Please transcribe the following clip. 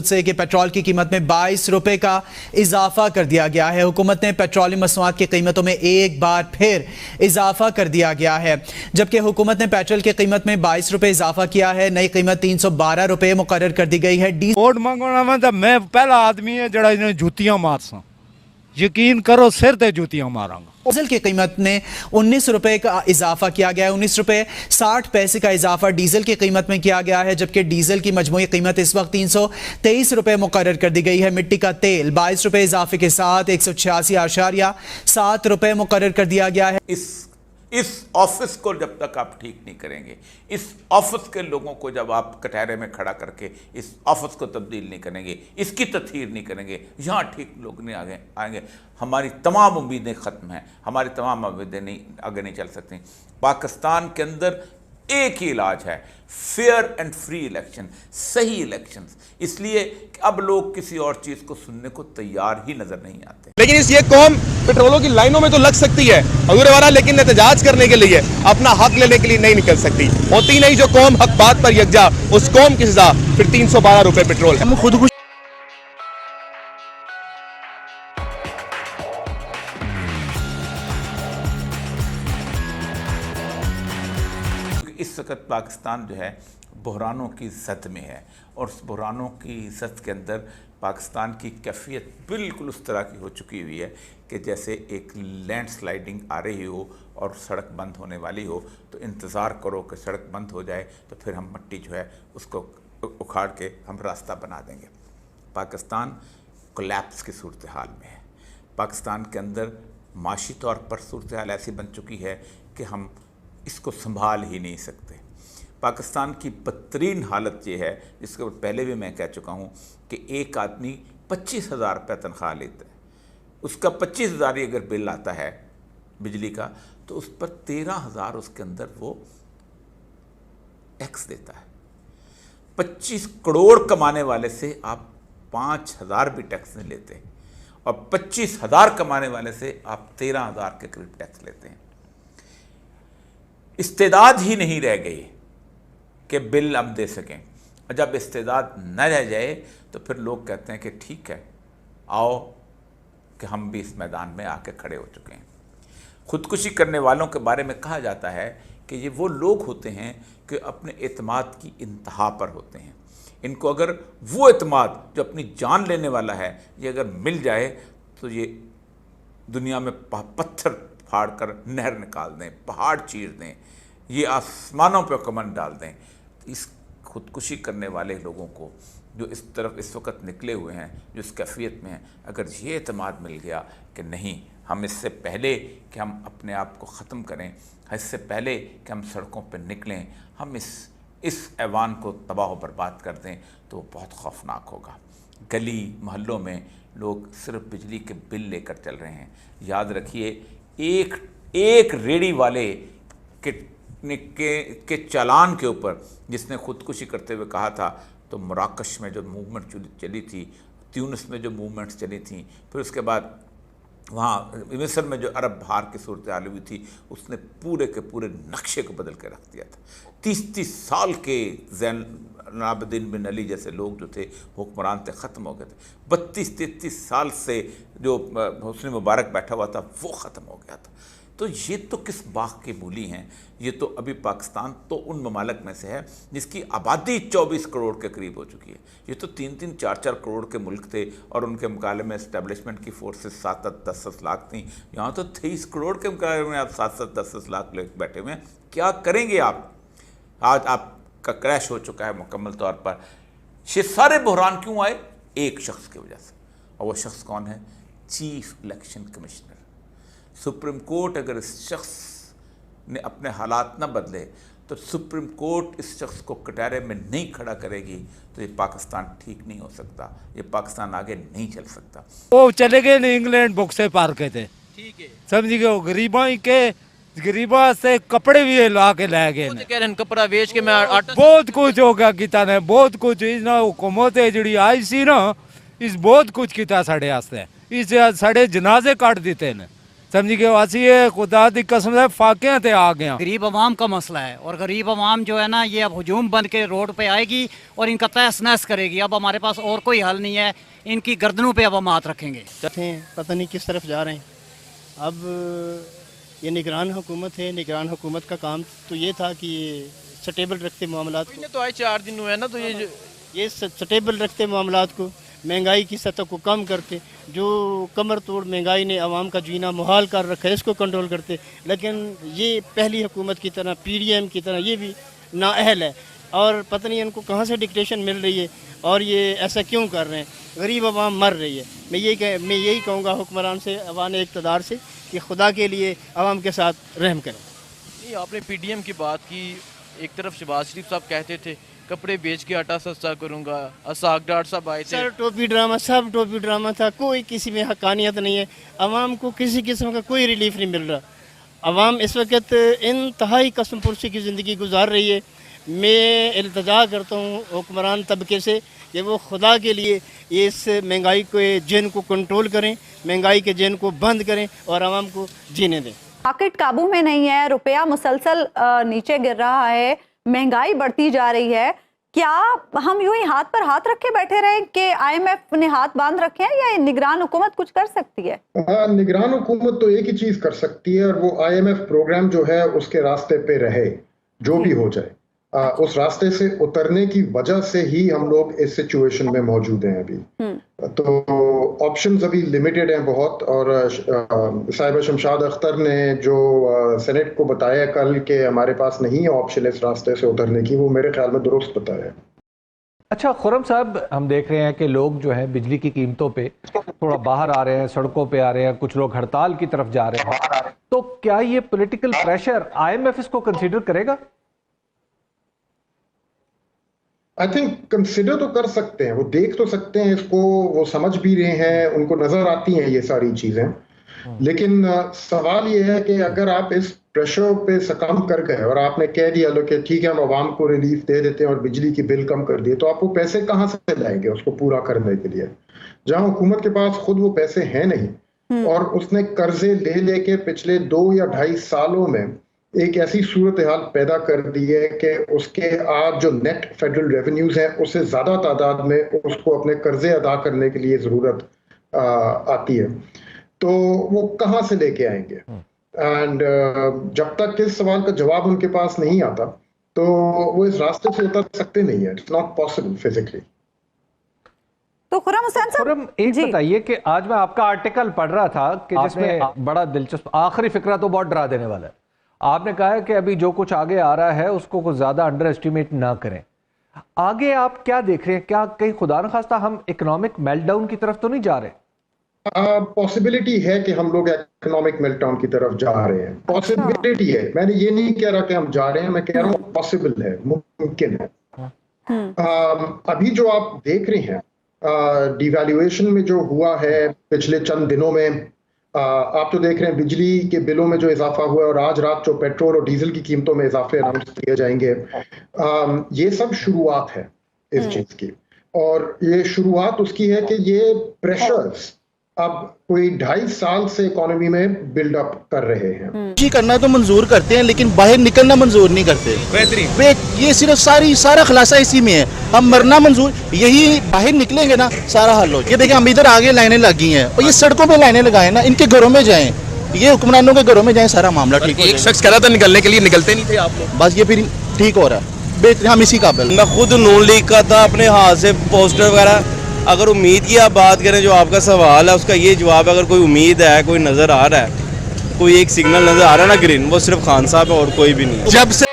मकसूद से कि पेट्रोल की कीमत में 22 रुपए का इजाफा कर दिया गया है। हुकूमत ने पेट्रोलियम मसनूआत की कीमतों में एक बार फिर इजाफा कर दिया गया है, जबकि हुकूमत ने पेट्रोल की कीमत में 22 रुपए इजाफा किया है। नई कीमत 312 रुपए मुकर्रर कर दी गई है। वोट मंगवाना में मैं पहला आदमी है जरा इन्हें जूतियां मारसा, यकीन करो सिर ते जूतियां मारांगा। डीजल की कीमत में 19 रुपए का इजाफा किया गया है। 19 रुपए 60 पैसे का इजाफा डीजल की कीमत में किया गया है, जबकि डीजल की मजमूई कीमत इस वक्त 323 रुपए मुकर्रर कर दी गई है। मिट्टी का तेल 22 रुपए इजाफे के साथ 186.7 रुपए मुकर्रर कर दिया गया है। इस ऑफिस को जब तक आप ठीक नहीं करेंगे, इस ऑफिस के लोगों को जब आप कटहरे में खड़ा करके इस ऑफिस को तब्दील नहीं करेंगे, इसकी तथहीर नहीं करेंगे, यहाँ ठीक लोग नहीं आएंगे, हमारी तमाम उम्मीदें ख़त्म हैं, हमारी तमाम उम्मीदें नहीं आगे नहीं चल सकती। पाकिस्तान के अंदर एक ही इलाज है, फेयर एंड फ्री इलेक्शन, सही इलेक्शंस। इसलिए कि अब लोग किसी और चीज़ को सुनने को तैयार ही नज़र नहीं आते। लेकिन ये कौम पेट्रोलों की लाइनों में तो लग सकती है हजूर वाला, लेकिन एहतजाज करने के लिए, अपना हक लेने के लिए नहीं निकल सकती। होती नहीं जो कौम हक बात पर यकजा, उस कौम की सजा फिर 312 रुपए पेट्रोल। हम खुद इस वक्त पाकिस्तान जो है बहरानों की जद में है, और उस बहरानों की जद के अंदर पाकिस्तान की कैफियत बिल्कुल उस तरह की हो चुकी हुई है कि जैसे एक लैंडस्लाइडिंग आ रही हो और सड़क बंद होने वाली हो, तो इंतज़ार करो कि सड़क बंद हो जाए तो फिर हम मिट्टी जो है उसको उखाड़ के हम रास्ता बना देंगे। पाकिस्तान कोलैप्स की सूरत हाल में है। पाकिस्तान के अंदर माशी तौर पर सूरत हाल ऐसी बन चुकी है कि हम इसको संभाल ही नहीं सकते। पाकिस्तान की बदतरीन हालत ये है, जिसके पहले भी मैं कह चुका हूँ कि एक आदमी 25,000 रुपये तनख्वाह लेता है, उसका 25,000 ही अगर बिल आता है बिजली का, तो उस पर 13,000 उसके अंदर वो टैक्स देता है। 25 करोड़ कमाने वाले से आप 5,000 भी टैक्स नहीं लेते, और 25,000 कमाने वाले से आप 13,000 के करीब टैक्स लेते हैं। इस्तेदाद ही नहीं रह गई कि बिल हम दे सकें, और जब इस्तेदाद न रह जाए तो फिर लोग कहते हैं कि ठीक है, आओ कि हम भी इस मैदान में आके खड़े हो चुके हैं। ख़ुदकुशी करने वालों के बारे में कहा जाता है कि ये वो लोग होते हैं कि अपने एतमाद की इंतहा पर होते हैं। इनको अगर वो एतमाद जो अपनी जान लेने वाला है, ये अगर मिल जाए तो ये दुनिया में पत्थर फाड़ कर नहर निकाल दें, पहाड़ चीर दें, ये आसमानों पर कमंड डाल दें। इस खुदकुशी करने वाले लोगों को जो इस तरफ इस वक्त निकले हुए हैं, जो इस कैफियत में हैं, अगर ये एतमाद मिल गया कि नहीं, हम इससे पहले कि हम अपने आप को ख़त्म करें, इससे पहले कि हम सड़कों पर निकलें, हम इस ऐवान को तबाह व बर्बाद कर दें, तो बहुत खौफनाक होगा। गली मोहल्लों में लोग सिर्फ बिजली के बिल लेकर चल रहे हैं। याद रखिए, एक रेडी वाले के चालान के ऊपर जिसने ख़ुदकुशी करते हुए कहा था, तो मराकश में जो मूवमेंट चली थी, ट्यूनिस में जो मूवमेंट्स चली थी, फिर उसके बाद वहाँ मिस्र में जो अरब बहार की सूरत हाल हुई थी, उसने पूरे के पूरे नक्शे को बदल के रख दिया था। 30-30 साल के ज़ैनुलाब्दीन बिन अली जैसे लोग जो थे हुक्मरान थे, ख़त्म हो गए थे। 32-33 साल से जो हुस्न मुबारक बैठा हुआ था वो ख़त्म हो गया था। तो ये तो किस बाग की मूली हैं। ये तो अभी पाकिस्तान तो उन ममालिक में से है जिसकी आबादी 24 करोड़ के करीब हो चुकी है। ये तो 3-3, 4-4 करोड़ के मुल्क थे, और उनके मुकाबले में इस्टेब्लिशमेंट की फोर्सेस 7-7, 10-10 लाख थी। यहाँ तो 23 करोड़ के मुकाबले में आप 7-7, 10-10 लाख लोग बैठे हुए हैं। क्या करेंगे आप? आज आपका क्रैश हो चुका है मुकम्मल तौर पर। ये सारे बहरान क्यों आए? एक शख्स की वजह से, और वो शख्स कौन है? Chief election commissioner. Supreme court अगर इस शख्स ने अपने हालात न बदले, तो सुप्रीम कोर्ट इस शख्स को कटहरे में नहीं खड़ा करेगी, तो ये पाकिस्तान ठीक नहीं हो सकता, ये पाकिस्तान आगे नहीं चल सकता। वो चले गए ना इंग्लैंड, बक्से पार के थे, ठीक है, समझ गए। गरीबा से कपड़े भी ला के ला गए, कपड़ा बेच के मैं बहुत कुछ होगा किता ने, बहुत कुछ हुकूमत जी आई सी ना, इस बहुत कुछ किया साढ़े वास्ते। इस साढ़े जनाजे काट दिते ने, समझी गए असी ये खुदा दी कसम है फाकियां ते आ गया। गरीब आवाम का मसला है और गरीब आवाम जो है ना ये अब हुजूम बन के रोड पे आएगी और इनका तहस नहस करेगी। अब हमारे पास और कोई हल नहीं है, इनकी गर्दनों पे अब हम हाथ रखेंगे। पता नहीं किस तरफ जा रहे हैं। अब ये निगरान हुकूमत है, निगरान हुकूमत का काम तो ये था कि ये स्टेबल रखते मामलात को, तो आए 4 दिन हुए ना, तो ये स्टेबल रखते मामलात को, महंगाई की सतह को कम करते, जो कमर तोड़ महंगाई ने आवाम का जीना मुहाल कर रखा है इसको कंट्रोल करते। लेकिन ये पहली हुकूमत की तरह PDM की तरह ये भी नाअहल है और पता नहीं इनको कहाँ से डिक्टेशन मिल रही है और ये ऐसा क्यों कर रहे हैं। गरीब आवाम मर रही है। मैं यही कहूँगा हुक्मरान से, अवान इक़्तिदार से कि खुदा के लिए आवाम के साथ रहम करें। नहीं, आपने PDM की बात की, एक तरफ शहबाज शरीफ साहब कहते थे कपड़े बेच के आटा सस्ता करूँगा, असाक डार साहब आए थे। सर टोपी ड्रामा, सब टोपी ड्रामा था, कोई किसी में हकानियत नहीं है। आवाम को किसी किस्म का कोई रिलीफ नहीं मिल रहा। आवाम इस वक्त इंतहाई कसम पुरसी की ज़िंदगी गुजार रही है। मैं इल्तिजा करता हूँ हुक्मरान तबके से कि वो खुदा के लिए इस महंगाई के जिन को कंट्रोल करें, महंगाई के जिन को बंद करें और आवाम को जीने दें। मार्केट काबू में नहीं है, रुपया मुसलसल नीचे गिर रहा है, महंगाई बढ़ती जा रही है। क्या हम यूं ही हाथ पर हाथ रखे बैठे रहे कि IMF ने हाथ बांध रखे हैं या निगरान हुकूमत कुछ कर सकती है? निगरान हुकूमत तो एक ही चीज कर सकती है और वो IMF प्रोग्राम जो है उसके रास्ते पे रहे, जो भी हो जाए। उस रास्ते से उतरने की वजह से ही हम लोग इस सिचुएशन में मौजूद हैं अभी। तो ऑप्शंस अभी लिमिटेड हैं बहुत। और साहिबा शमशाद अख्तर ने जो सेनेट को बताया कल कि हमारे पास नहीं है ऑप्शन इस रास्ते से उतरने की, वो मेरे ख्याल में दुरुस्त बताया। अच्छा खुर्रम साहब, हम देख रहे हैं कि लोग जो है बिजली की कीमतों पे थोड़ा बाहर आ रहे हैं, सड़कों पे आ रहे हैं, कुछ लोग हड़ताल की तरफ जा रहे हैं। तो क्या ये पॉलिटिकल प्रेशर IMF इसको कंसीडर करेगा? आई थिंक कंसिडर तो कर सकते हैं, वो देख तो सकते हैं इसको, वो समझ भी रहे हैं, उनको नजर आती हैं ये सारी चीजें। लेकिन सवाल ये है कि अगर आप इस प्रेशर पे सकम कर गए और आपने कह दिया लो कि ठीक है हम आवाम को रिलीफ दे देते हैं और बिजली की बिल कम कर दिए, तो आप वो पैसे कहाँ से लाएंगे उसको पूरा करने के लिए, जहां हुकूमत के पास खुद वो पैसे हैं नहीं और उसने कर्जे ले लेके पिछले 2 या 2.5 सालों में एक ऐसी सूरत हाल पैदा कर दी है कि उसके आज जो नेट फेडरल रेवेन्यूज हैं उससे ज्यादा तादाद में उसको अपने कर्जे अदा करने के लिए जरूरत आती है। तो वो कहाँ से लेके आएंगे? एंड जब तक इस सवाल का जवाब उनके पास नहीं आता तो वो इस रास्ते से उतर सकते नहीं है। It's not possible physically. तो खुर्रम हुसैन साहब, खुर्रम एक बताइए कि आज मैं आपका आर्टिकल पढ़ रहा था कि जिसमें बड़ा दिलचस्प आखिरी फिक्रा तो बहुत डरा देने वाला है। आपने कहा है कि अभी जो कुछ आगे आ रहा है उसको कुछ ज्यादा अंडर एस्टिमेट ना करें। आगे आप क्या देख रहे हैं? क्या कहीं खुदा न खास्ता हम इकोनॉमिक मेल्टडाउन की तरफ तो नहीं जा रहे? पॉसिबिलिटी है कि हम लोग इकोनॉमिक मेल्टडाउन की तरफ जा रहे हैं। पॉसिबिलिटी है, मैंने ये नहीं कह रहा कि हम जा रहे हैं, मैं कह रहा हूँ पॉसिबल है, मुमकिन है। अभी जो आप देख रहे हैं डिवैल्यूएशन में जो हुआ है पिछले चंद दिनों में, आप तो देख रहे हैं बिजली के बिलों में जो इजाफा हुआ है और आज रात जो पेट्रोल और डीजल की कीमतों में इजाफे अनाउंस किए जाएंगे, ये सब शुरुआत है इस चीज की। और ये शुरुआत उसकी है कि ये प्रेशर्स अब कोई 2.5 साल से इकोनॉमी में बिल्डअप कर रहे हैं। जी करना तो मंजूर करते हैं लेकिन बाहर निकलना मंजूर नहीं करते। बेहतरीन ये सिर्फ सारा खुलासा इसी में है। हम मरना मंजूर, यही बाहर निकलेंगे ना सारा हल हो। ये देखिए हम इधर आगे लाइनें लगी हैं और ये सड़कों पे लाइनें लगाए ना, इनके घरों में जाएं, ये हुक्मरानों के घरों में जाएं, सारा मामला ठीक हो। एक शख्स कह रहा था निकलने के लिए, निकलते नहीं थे आप लोग। बस ये फिर ठीक हो रहा है, बेहतरीन, हम इसी काबिल। मैं खुद नून लीग का था, अपने हाथ से पोस्टर वगैरह। अगर उम्मीद की आप बात करें, जो आपका सवाल है उसका ये जवाब, अगर कोई उम्मीद है, कोई नज़र आ रहा है, कोई एक सिग्नल नज़र आ रहा है ना ग्रीन, वो सिर्फ खान साहब है और कोई भी नहीं। जब से